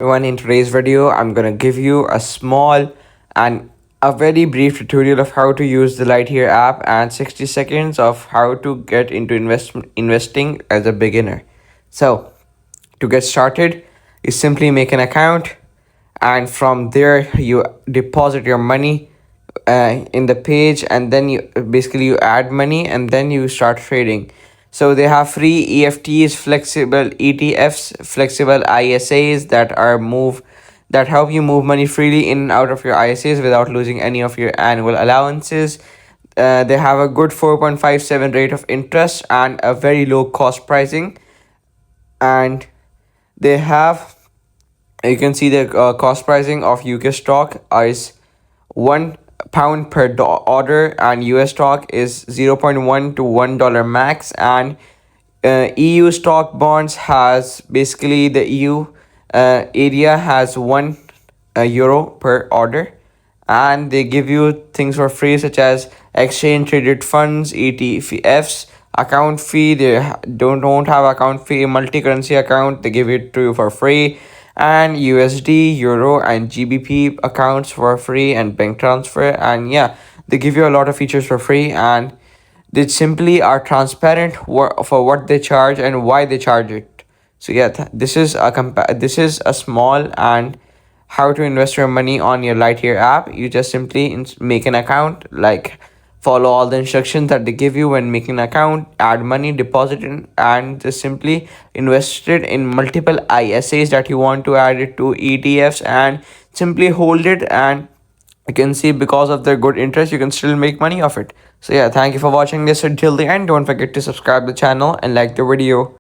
Everyone, in today's video, I'm gonna give you a small and a very brief tutorial of how to use the Lightyear app and 60 seconds of how to get into investing as a beginner. So, to get started, you simply make an account, and from there you deposit your money in the page, and then you add money and then you start trading. So they have free EFTs, flexible ETFs, flexible ISAs that help you move money freely in and out of your ISAs without losing any of your annual allowances. They have a good 4.57 rate of interest and a very low cost pricing. And they have, you can see the cost pricing of UK stock is £1 per order, and US stock is 0.1 to $1 max. And EU stock bonds has basically the EU area has €1 per order, and they give you things for free such as exchange traded funds, ETFs, account fee. They don't have account fee, multi currency account. They give it to you for free, and USD, Euro, and GBP accounts for free, and bank transfer. And yeah, they give you a lot of features for free, and they simply are transparent for what they charge and why they charge it. So yeah, this is a small and how to invest your money on your Lightyear app. You just simply make an account, like follow all the instructions that they give you when making an account, add money, deposit it, and just simply invest it in multiple ISAs that you want to add it to, ETFs, and simply hold it. And you can see, because of their good interest, you can still make money off it. So yeah, thank you for watching this until the end. Don't forget to subscribe the channel and like the video.